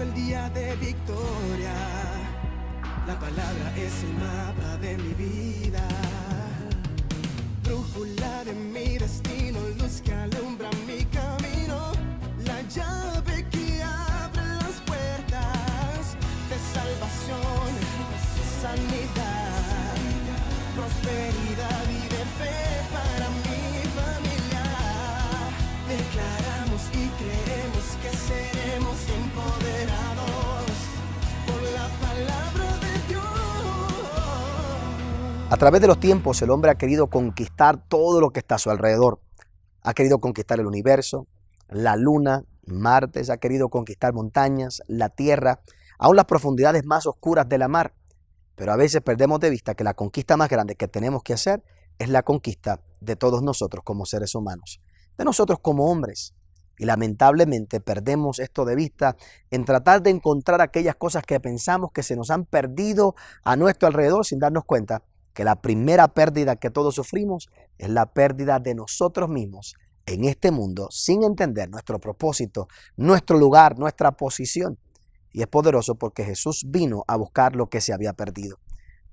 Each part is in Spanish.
el día de victoria. La palabra es el mapa de mi vida, brújula de mi destino, luz que alumbra mi camino, la llave que abre las puertas de salvación, sanidad, prosperidad y de fe para mi familia. Declaramos y creemos que seremos empoderados por la palabra de Dios. A través de los tiempos el hombre ha querido conquistar todo lo que está a su alrededor. Ha querido conquistar el universo, la luna, Marte, ha querido conquistar montañas, la tierra, aún las profundidades más oscuras de la mar. Pero a veces perdemos de vista que la conquista más grande que tenemos que hacer es la conquista de todos nosotros como seres humanos, de nosotros como hombres. Y lamentablemente perdemos esto de vista en tratar de encontrar aquellas cosas que pensamos que se nos han perdido a nuestro alrededor sin darnos cuenta que la primera pérdida que todos sufrimos es la pérdida de nosotros mismos en este mundo sin entender nuestro propósito, nuestro lugar, nuestra posición. Y es poderoso porque Jesús vino a buscar lo que se había perdido.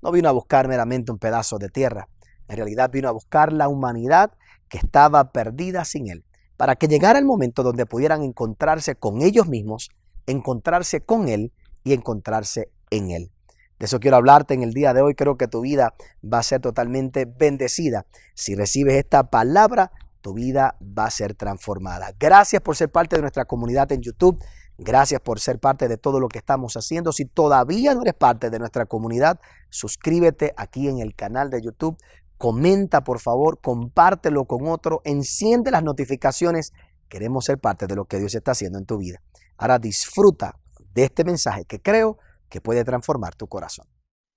No vino a buscar meramente un pedazo de tierra. En realidad vino a buscar la humanidad que estaba perdida sin Él, para que llegara el momento donde pudieran encontrarse con ellos mismos, encontrarse con Él y encontrarse en Él. De eso quiero hablarte en el día de hoy. Creo que tu vida va a ser totalmente bendecida. Si recibes esta palabra, tu vida va a ser transformada. Gracias por ser parte de nuestra comunidad en YouTube. Gracias por ser parte de todo lo que estamos haciendo. Si todavía no eres parte de nuestra comunidad, suscríbete aquí en el canal de YouTube. Comenta, por favor, compártelo con otro. Enciende las notificaciones. Queremos ser parte de lo que Dios está haciendo en tu vida. Ahora disfruta de este mensaje que creo que puede transformar tu corazón.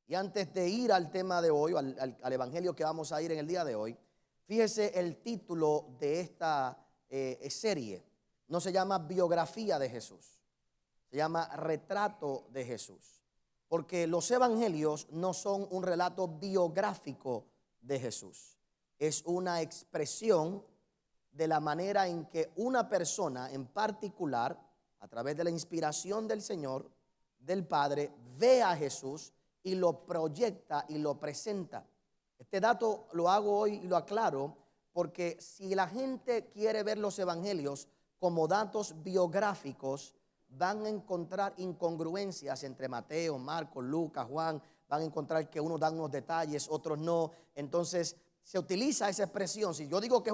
Y antes de ir al tema de hoy, al evangelio que vamos a ir en el día de hoy, fíjese el título de esta serie. No se llama biografía de Jesús, se llama retrato de Jesús. Porque los evangelios no son un relato biográfico de Jesús. Es una expresión de la manera en que una persona en particular, a través de la inspiración del Señor, del Padre, ve a Jesús y lo proyecta y lo presenta. Este dato lo hago hoy y lo aclaro porque si la gente quiere ver los evangelios como datos biográficos, van a encontrar incongruencias entre Mateo, Marcos, Lucas, Juan. Van a encontrar que unos dan unos detalles, otros no. Entonces se utiliza esa expresión. Si yo digo que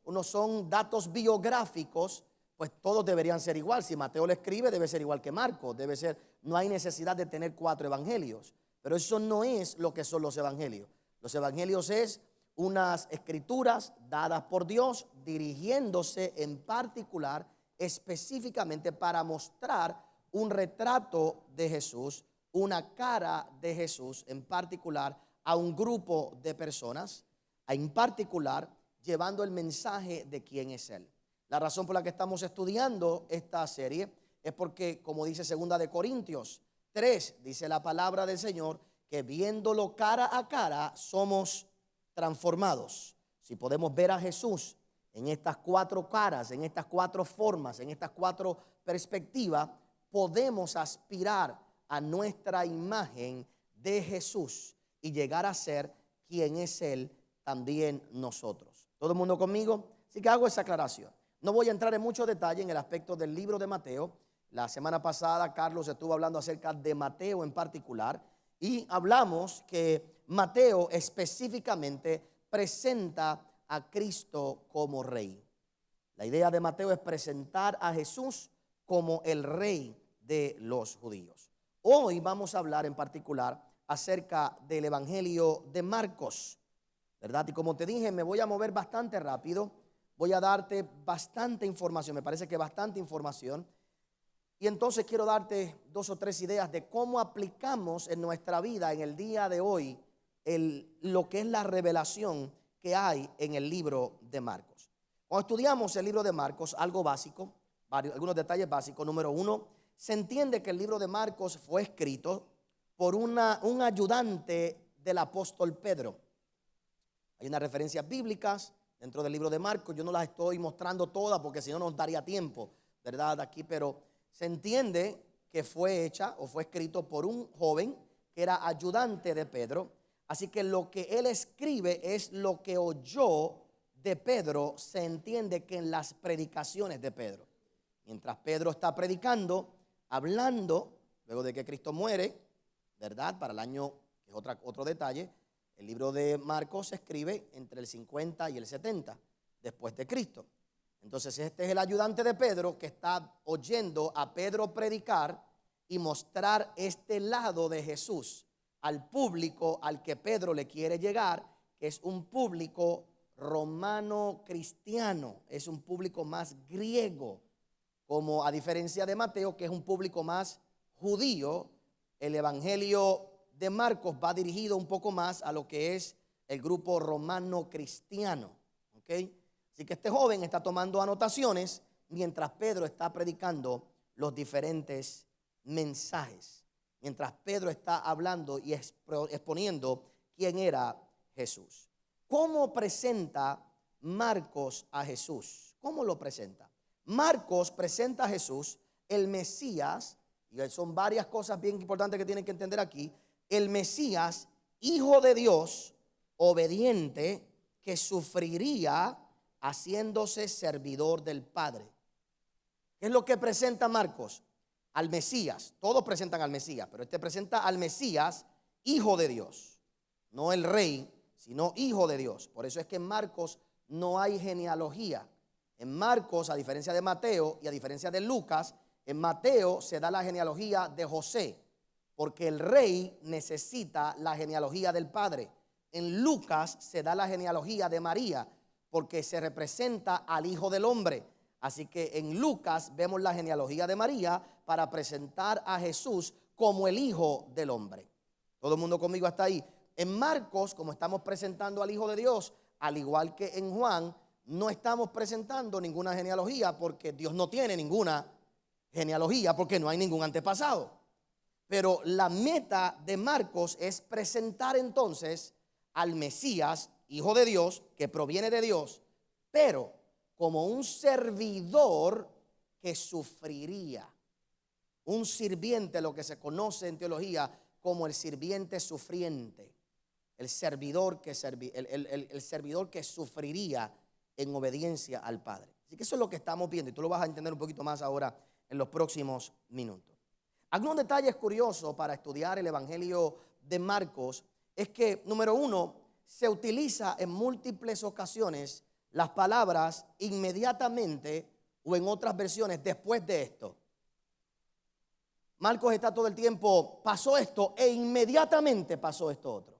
unos son datos biográficos, pues todos deberían ser igual. Si Mateo lo escribe, debe ser igual que Marcos. Debe ser, no hay necesidad de tener 4 evangelios. Pero eso no es lo que son los evangelios. Los evangelios es unas escrituras dadas por Dios, dirigiéndose en particular, específicamente para mostrar un retrato de Jesús, una cara de Jesús en particular a un grupo de personas, en particular llevando el mensaje de quién es Él. La razón por la que estamos estudiando esta serie es porque, como dice 2 de Corintios 3, dice la palabra del Señor, que viéndolo cara a cara somos transformados. Si podemos ver a Jesús en estas 4 caras, en estas 4 formas, en estas 4 perspectivas, podemos aspirar a nuestra imagen de Jesús y llegar a ser quien es Él también nosotros. ¿Todo el mundo conmigo? Así que hago esa aclaración. No voy a entrar en mucho detalle en el aspecto del libro de Mateo. La semana pasada Carlos estuvo hablando acerca de Mateo en particular y hablamos que Mateo específicamente presenta a Cristo como rey. La idea de Mateo es presentar a Jesús como el rey de los judíos. Hoy vamos a hablar en particular acerca del evangelio de Marcos, ¿verdad? Y como te dije, me voy a mover bastante rápido. Voy a darte bastante información, me parece que bastante información. Y entonces quiero darte 2 o 3 ideas de cómo aplicamos en nuestra vida en el día de hoy lo que es la revelación que hay en el libro de Marcos. Cuando estudiamos el libro de Marcos, algo básico, algunos detalles básicos. Número 1, se entiende que el libro de Marcos fue escrito por un ayudante del apóstol Pedro. Hay unas referencias bíblicas dentro del libro de Marcos. Yo no las estoy mostrando todas porque si no nos daría tiempo, ¿verdad? Aquí, pero se entiende que fue hecha o fue escrito por un joven que era ayudante de Pedro. Así que lo que él escribe es lo que oyó de Pedro, se entiende que en las predicaciones de Pedro. Mientras Pedro está predicando, hablando, luego de que Cristo muere, ¿verdad? Para el año, que es otro detalle, el libro de Marcos se escribe entre el 50 y el 70 después de Cristo. Entonces este es el ayudante de Pedro que está oyendo a Pedro predicar y mostrar este lado de Jesús al público al que Pedro le quiere llegar, que es un público romano cristiano, es un público más griego, como a diferencia de Mateo, que es un público más judío. El evangelio de Marcos va dirigido un poco más a lo que es el grupo romano cristiano, ¿ok? Así que este joven está tomando anotaciones mientras Pedro está predicando los diferentes mensajes, mientras Pedro está hablando y exponiendo quién era Jesús. ¿Cómo presenta Marcos a Jesús? ¿Cómo lo presenta? Marcos presenta a Jesús, el Mesías, y son varias cosas bien importantes que tienen que entender aquí, el Mesías, hijo de Dios, obediente, que sufriría haciéndose servidor del Padre. ¿Qué es lo que presenta Marcos? Al Mesías. Todos presentan al Mesías, pero este presenta al Mesías, hijo de Dios, no el rey, sino hijo de Dios. Por eso es que en Marcos no hay genealogía. En Marcos, a diferencia de Mateo y a diferencia de Lucas, en Mateo se da la genealogía de José, porque el rey necesita la genealogía del padre. En Lucas se da la genealogía de María, porque se representa al Hijo del Hombre. Así que en Lucas vemos la genealogía de María para presentar a Jesús como el Hijo del Hombre. ¿Todo el mundo conmigo hasta ahí? En Marcos, como estamos presentando al Hijo de Dios, al igual que en Juan, no estamos presentando ninguna genealogía, porque Dios no tiene ninguna genealogía, porque no hay ningún antepasado. Pero la meta de Marcos es presentar entonces al Mesías, Hijo de Dios, que proviene de Dios, pero como un servidor que sufriría. Un sirviente, lo que se conoce en teología como el sirviente sufriente. El servidor que sufriría en obediencia al Padre. Así que eso es lo que estamos viendo, y tú lo vas a entender un poquito más ahora en los próximos minutos. Algunos detalles curiosos para estudiar el Evangelio de Marcos es que, número uno, se utiliza en múltiples ocasiones las palabras inmediatamente, o en otras versiones después de esto. Marcos está todo el tiempo, pasó esto e inmediatamente pasó esto otro.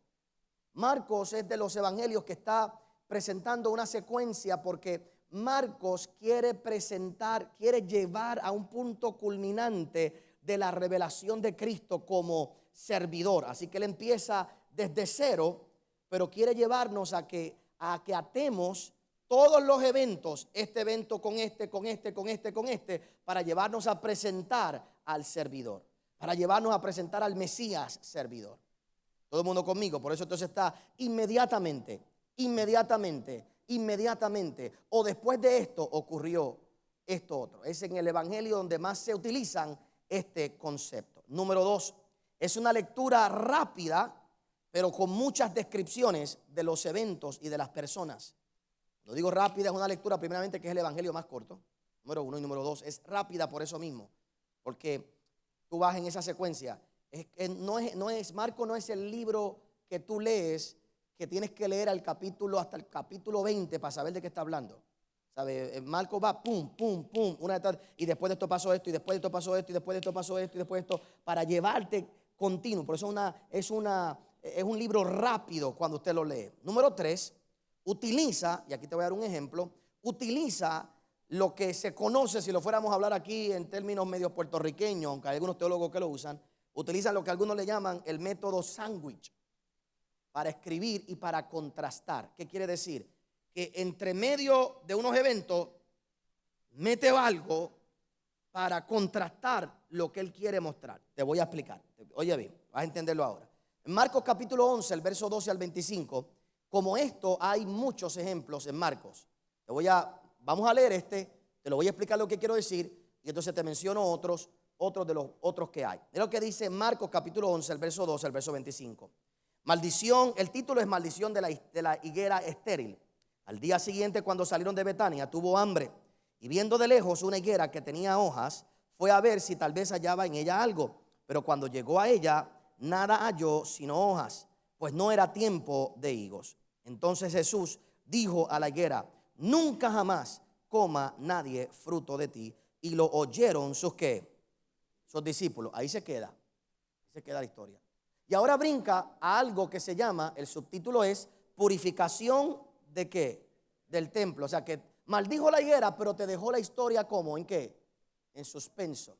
Marcos es de los evangelios que está presentando una secuencia, porque Marcos quiere llevar a un punto culminante de la revelación de Cristo como servidor. Así que él empieza desde cero, pero quiere llevarnos a que atemos todos los eventos, este evento con este, para llevarnos a presentar al servidor, para llevarnos a presentar al Mesías servidor. Todo el mundo conmigo. Por eso entonces está inmediatamente, o después de esto ocurrió esto otro. Es en el evangelio donde más se utilizan este concepto. Número dos, es una lectura rápida, pero con muchas descripciones de los eventos y de las personas. Lo digo rápida, es una lectura primeramente que es el evangelio más corto, número uno, y número dos, es rápida por eso mismo, porque tú vas en esa secuencia. Marco no es el libro que tú lees, que tienes que leer hasta el capítulo 20 para saber de qué está hablando. ¿Sabe? Marco va pum, y después de esto pasó esto, y después de esto pasó esto, y después de esto pasó esto, y después de esto, para llevarte continuo. Por eso es un libro rápido cuando usted lo lee. Número tres, utiliza, y aquí te voy a dar un ejemplo, utiliza lo que se conoce, si lo fuéramos a hablar aquí en términos medio puertorriqueños, aunque hay algunos teólogos que lo usan, utilizan lo que algunos le llaman el método sándwich para escribir y para contrastar. ¿Qué quiere decir? Que entre medio de unos eventos mete algo para contrastar lo que él quiere mostrar. Te voy a explicar. Oye bien, vas a entenderlo ahora. En Marcos capítulo 11, el verso 12 al 25, como esto hay muchos ejemplos en Marcos. Vamos a leer te lo voy a explicar lo que quiero decir, y entonces te menciono otros otros de los otros que hay. Mira lo que dice Marcos capítulo 11, el verso 12 al verso 25. Maldición, el título es Maldición de la higuera estéril. Al día siguiente, cuando salieron de Betania, tuvo hambre, y viendo de lejos una higuera que tenía hojas, fue a ver si tal vez hallaba en ella algo. Pero cuando llegó a ella, nada halló sino hojas, pues no era tiempo de higos. Entonces Jesús dijo a la higuera: nunca jamás coma nadie fruto de ti. Y lo oyeron sus ¿qué? Sus discípulos. Ahí se queda la historia. Y ahora brinca a algo que se llama, el subtítulo es purificación de ¿qué? Del templo. O sea que maldijo la higuera, pero te dejó la historia ¿cómo? ¿En qué? En suspenso.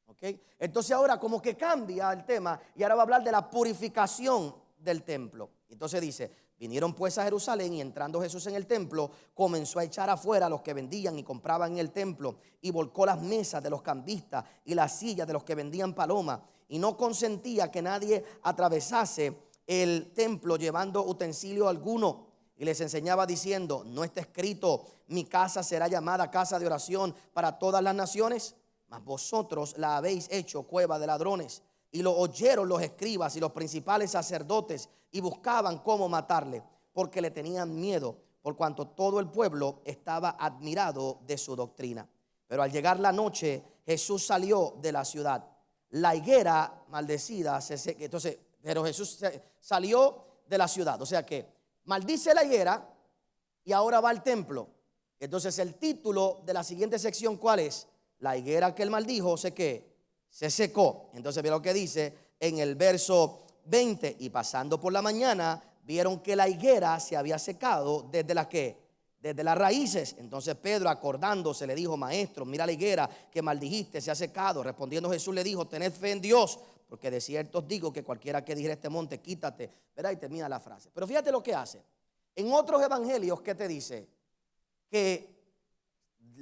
¿Ok? Entonces ahora como que cambia el tema y ahora va a hablar de la purificación del templo. Entonces dice: vinieron pues a Jerusalén, y entrando Jesús en el templo, comenzó a echar afuera a los que vendían y compraban en el templo, y volcó las mesas de los cambistas y las sillas de los que vendían palomas, y no consentía que nadie atravesase el templo llevando utensilio alguno. Y les enseñaba diciendo: ¿no está escrito, mi casa será llamada casa de oración para todas las naciones? Mas vosotros la habéis hecho cueva de ladrones. Y lo oyeron los escribas y los principales sacerdotes, y buscaban cómo matarle, porque le tenían miedo, por cuanto todo el pueblo estaba admirado de su doctrina. Pero al llegar la noche, Jesús salió de la ciudad. La higuera maldecida se seca. Entonces, pero Jesús salió de la ciudad. O sea que maldice la higuera y ahora va al templo. Entonces el título de la siguiente sección, ¿cuál es? La higuera que él maldijo se secó. Entonces ve lo que dice en el verso 20: y pasando por la mañana, vieron que la higuera se había secado desde la ¿qué? Desde las raíces. Entonces Pedro, acordándose, le dijo: maestro, mira la higuera que maldijiste, se ha secado. Respondiendo Jesús le dijo: tened fe en Dios, porque de cierto os digo que cualquiera que dijera este monte, quítate, verá, y termina la frase. Pero fíjate lo que hace. En otros evangelios, ¿qué te dice? Que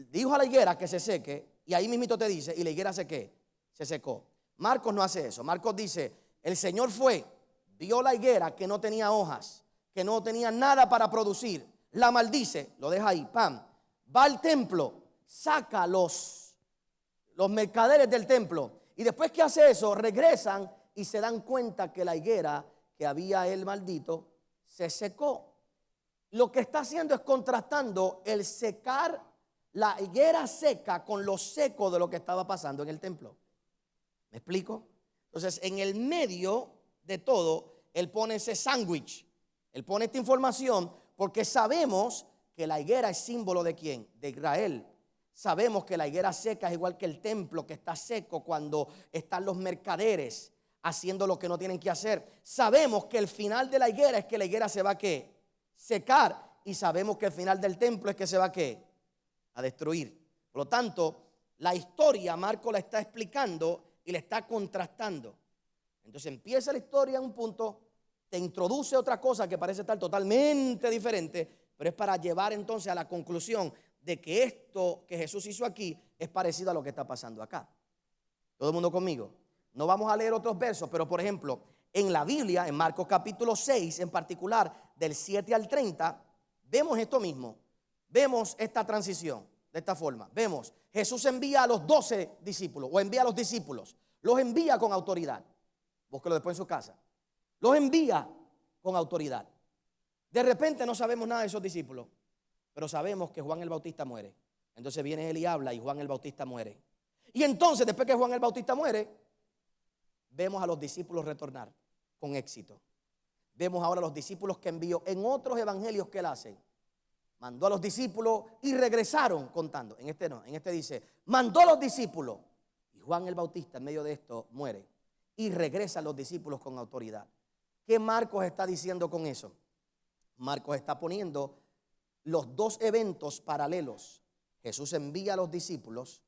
dijo a la higuera que se seque, y ahí mismito te dice: y la higuera se secó. Marcos no hace eso. Marcos dice: el Señor fue, vio la higuera que no tenía hojas, que no tenía nada para producir, la maldice, lo deja ahí, pam, va al templo, saca los mercaderes del templo, y después que hace eso, regresan y se dan cuenta que la higuera que había él maldito se secó. Lo que está haciendo es contrastando el secar la higuera seca con lo seco de lo que estaba pasando en el templo. ¿Me explico? Entonces, en el medio de todo, él pone ese sándwich. Él pone esta información porque sabemos que la higuera es símbolo ¿de quién? De Israel. Sabemos que la higuera seca es igual que el templo que está seco cuando están los mercaderes haciendo lo que no tienen que hacer. Sabemos que el final de la higuera es que la higuera se va a ¿qué? Secar. Y sabemos que el final del templo es que se va a ¿qué? A destruir. Por lo tanto, la historia Marco la está explicando y le está contrastando. Entonces empieza la historia en un punto, te introduce otra cosa que parece estar totalmente diferente, pero es para llevar entonces a la conclusión de que esto que Jesús hizo aquí es parecido a lo que está pasando acá. ¿Todo el mundo conmigo? No vamos a leer otros versos, pero por ejemplo, en la Biblia, en Marcos capítulo 6 en particular, del 7 al 30, vemos esto mismo. Vemos esta transición de esta forma. Vemos, Jesús envía a los 12 discípulos, o envía a los discípulos. Los envía con autoridad. Búsquelo después en su casa. Los envía con autoridad. De repente no sabemos nada de esos discípulos, pero sabemos que Juan el Bautista muere. Entonces viene él y habla, y Juan el Bautista muere. Y entonces, después que Juan el Bautista muere, vemos a los discípulos retornar con éxito. Vemos ahora a los discípulos que envió en otros evangelios que él hace. Mandó a los discípulos y regresaron contando. En este no, en este dice, mandó a los discípulos. Y Juan el Bautista en medio de esto muere. Y regresan los discípulos con autoridad. ¿Qué Marcos está diciendo con eso? Marcos está poniendo los dos eventos paralelos. Jesús envía a los discípulos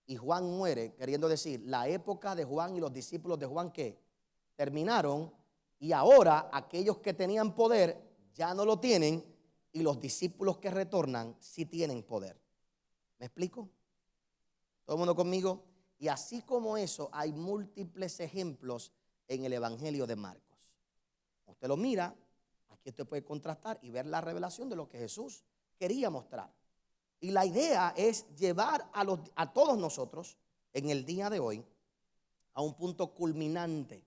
y Juan muere, queriendo decir, la época de Juan y los discípulos de Juan que terminaron, y ahora aquellos que tenían poder ya no lo tienen, y los discípulos que retornan sí tienen poder. ¿Me explico? ¿Todo el mundo conmigo? Y así como eso, hay múltiples ejemplos en el Evangelio de Marcos. Usted lo mira, aquí usted puede contrastar y ver la revelación de lo que Jesús quería mostrar. Y la idea es llevar a todos nosotros en el día de hoy a un punto culminante,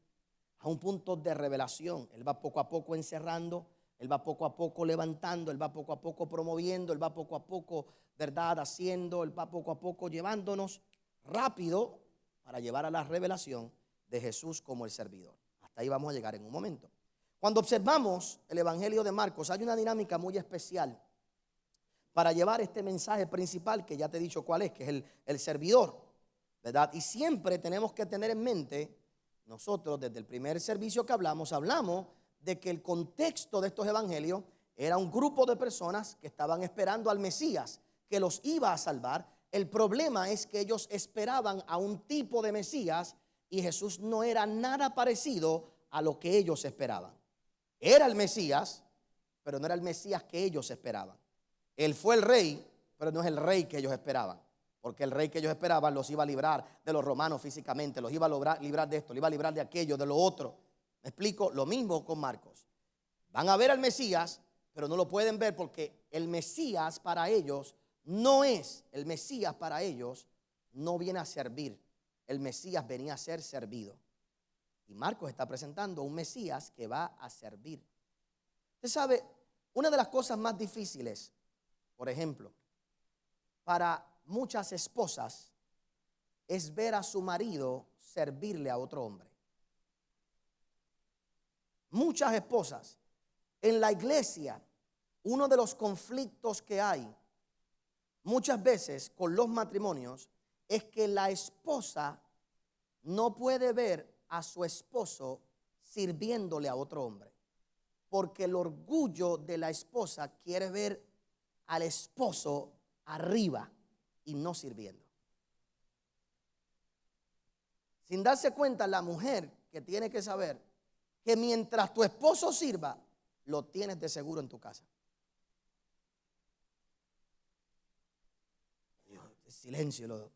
a un punto de revelación. Él va poco a poco encerrando, Él va poco a poco levantando, Él va poco a poco promoviendo, Él va poco a poco, ¿verdad?, haciendo, Él va poco a poco llevándonos rápido para llevar a la revelación de Jesús como el servidor. Hasta ahí vamos a llegar en un momento. Cuando observamos el Evangelio de Marcos, hay una dinámica muy especial para llevar este mensaje principal, que ya te he dicho cuál es, que es el servidor, ¿verdad? Y siempre tenemos que tener en mente, nosotros desde el primer servicio que hablamos de que el contexto de estos evangelios era un grupo de personas que estaban esperando al Mesías, que los iba a salvar. El problema es que ellos esperaban a un tipo de Mesías y Jesús no era nada parecido a lo que ellos esperaban. Era el Mesías, pero no era el Mesías que ellos esperaban. Él fue el rey, pero no es el rey que ellos esperaban. Porque el rey que ellos esperaban los iba a librar de los romanos físicamente, los iba a librar de esto, los iba a librar de aquello, de lo otro. ¿Me explico? Lo mismo con Marcos. Van a ver al Mesías, pero no lo pueden ver porque el Mesías para ellos no es, el Mesías para ellos no viene a servir. El Mesías venía a ser servido. Y Marcos está presentando un Mesías que va a servir. Usted sabe, una de las cosas más difíciles, por ejemplo, para muchas esposas es ver a su marido servirle a otro hombre. Muchas esposas en la iglesia, uno de los conflictos que hay muchas veces con los matrimonios es que la esposa no puede ver a su esposo sirviéndole a otro hombre, porque el orgullo de la esposa quiere ver al esposo arriba y no sirviendo. Sin darse cuenta, la mujer que tiene que saber que mientras tu esposo sirva, lo tienes de seguro en tu casa. Silencio.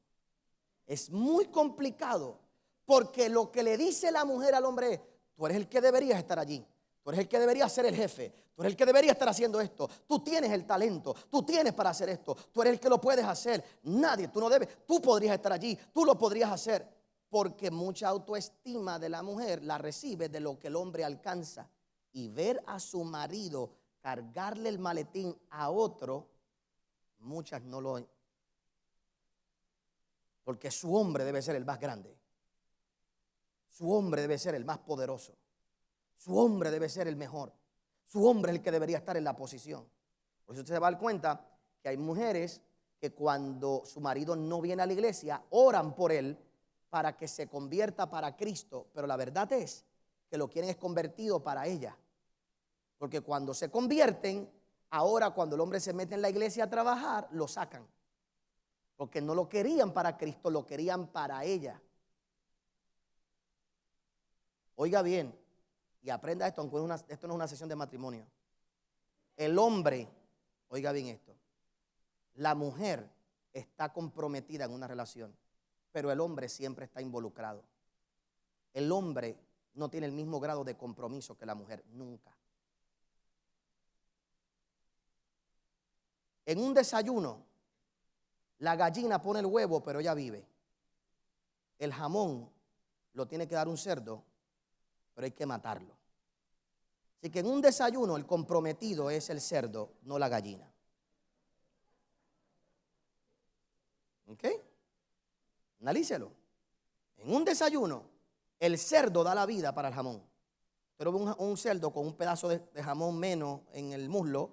Es muy complicado porque lo que le dice la mujer al hombre es: tú eres el que deberías estar allí. Tú eres el que debería ser el jefe. Tú eres el que debería estar haciendo esto. Tú tienes el talento. Tú tienes para hacer esto. Tú eres el que lo puedes hacer. Nadie, tú no debes. Tú podrías estar allí. Tú lo podrías hacer. Porque mucha autoestima de la mujer la recibe de lo que el hombre alcanza. Y ver a su marido cargarle el maletín a otro, muchas no lo. Porque su hombre debe ser el más grande. Su hombre debe ser el más poderoso. Su hombre debe ser el mejor. Su hombre es el que debería estar en la posición. Por eso usted se va a dar cuenta que hay mujeres que cuando su marido no viene a la iglesia, oran por él para que se convierta para Cristo. Pero la verdad es que lo quieren es convertido para ella. Porque cuando se convierten, ahora cuando el hombre se mete en la iglesia a trabajar, lo sacan. Porque no lo querían para Cristo, lo querían para ella. Oiga bien, y aprenda esto, aunque esto no es una sesión de matrimonio. El hombre, oiga bien esto, la mujer está comprometida en una relación, pero el hombre siempre está involucrado. El hombre no tiene el mismo grado de compromiso que la mujer, nunca. En un desayuno, la gallina pone el huevo, pero ella vive. El jamón lo tiene que dar un cerdo, pero hay que matarlo. Así que en un desayuno el comprometido es el cerdo, no la gallina. ¿Ok? Analícelo. En un desayuno el cerdo da la vida para el jamón. Pero un cerdo con un pedazo de jamón menos en el muslo,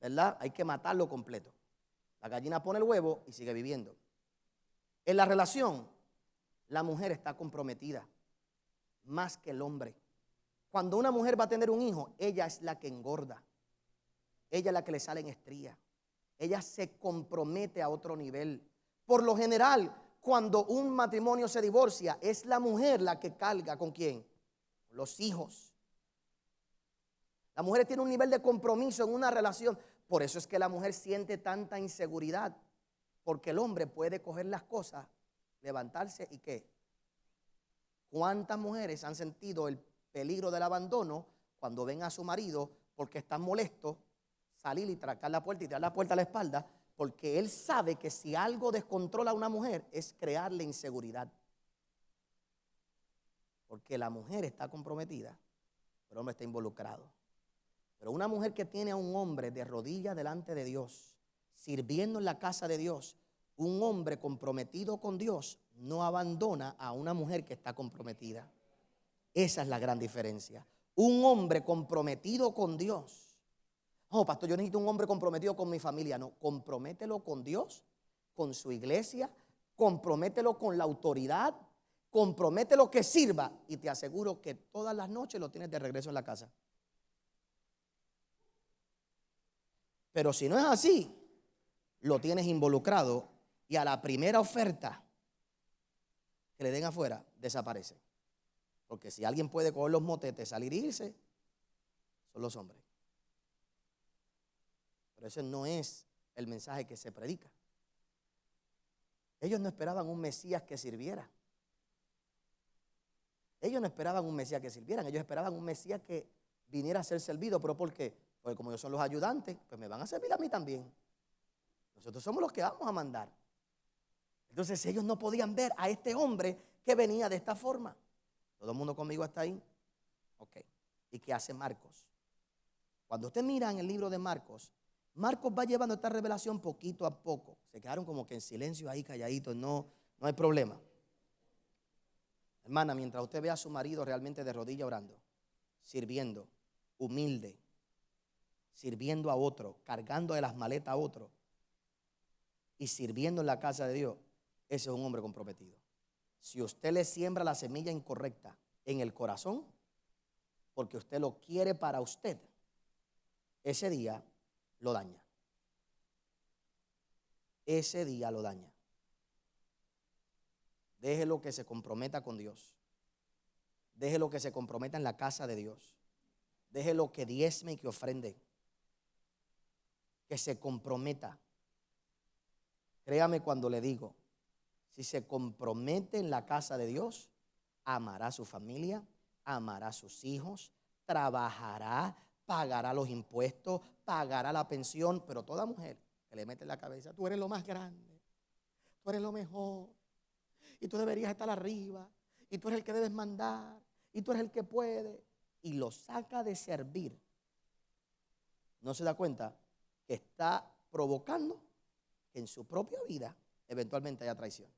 ¿verdad? Hay que matarlo completo. La gallina pone el huevo y sigue viviendo. En la relación, la mujer está comprometida más que el hombre. Cuando una mujer va a tener un hijo, ella es la que engorda. Ella es la que le salen estrías. Ella se compromete a otro nivel. Por lo general, cuando un matrimonio se divorcia, es la mujer la que carga ¿con quién? Los hijos. La mujer tiene un nivel de compromiso en una relación. Por eso es que la mujer siente tanta inseguridad. Porque el hombre puede coger las cosas, levantarse y ¿qué? ¿Cuántas mujeres han sentido el peligro del abandono cuando ven a su marido porque están molestos, salir y tracar la puerta y tirar la puerta a la espalda Porque él sabe que si algo descontrola a una mujer es crearle inseguridad. Porque la mujer está comprometida, pero el hombre está involucrado. Pero una mujer que tiene a un hombre de rodillas delante de Dios, sirviendo en la casa de Dios, un hombre comprometido con Dios no abandona a una mujer que está comprometida. Esa es la gran diferencia. Un hombre comprometido con Dios. Oh, pastor, yo necesito un hombre comprometido con mi familia. No, compromételo con Dios, con su iglesia, compromételo con la autoridad, compromételo que sirva y te aseguro que todas las noches lo tienes de regreso en la casa. Pero si no es así, lo tienes involucrado y a la primera oferta que le den afuera, desaparece. Porque si alguien puede coger los motetes, salir e irse, son los hombres. Pero ese no es el mensaje que se predica. Ellos no esperaban un Mesías que sirviera. Ellos no esperaban un Mesías que sirvieran. Ellos esperaban un Mesías que viniera a ser servido. ¿Pero por qué? Porque como ellos son los ayudantes, pues me van a servir a mí también. Nosotros somos los que vamos a mandar. Entonces ellos no podían ver a este hombre que venía de esta forma. ¿Todo el mundo conmigo hasta ahí? Ok. ¿Y qué hace Marcos? Cuando usted mira en el libro de Marcos, Marcos va llevando esta revelación poquito a poco. Se quedaron como que en silencio ahí, calladitos. No hay problema. Hermana, mientras usted ve a su marido realmente de rodilla orando, sirviendo, humilde, sirviendo a otro, cargando de las maletas a otro y sirviendo en la casa de Dios, ese es un hombre comprometido. Si usted le siembra la semilla incorrecta en el corazón, porque usted lo quiere para usted, ese día lo daña. Ese día lo daña. Déjelo que se comprometa con Dios. Déjelo que se comprometa en la casa de Dios. Déjelo que diezme y que ofrende. Que se comprometa. Créame cuando le digo, si se compromete en la casa de Dios, amará a su familia, amará a sus hijos, trabajará, pagará los impuestos, pagará la pensión. Pero toda mujer que le mete en la cabeza, tú eres lo más grande, tú eres lo mejor, y tú deberías estar arriba, y tú eres el que debes mandar, y tú eres el que puede, y lo saca de servir, no se da cuenta que está provocando que en su propia vida eventualmente haya traición.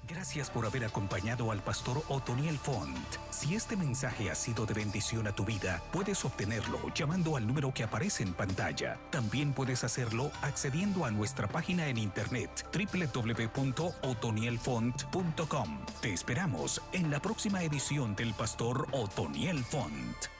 Gracias por haber acompañado al pastor Otoniel Font. Si este mensaje ha sido de bendición a tu vida, puedes obtenerlo llamando al número que aparece en pantalla. También puedes hacerlo accediendo a nuestra página en internet www.otonielfont.com. Te esperamos en la próxima edición del pastor Otoniel Font.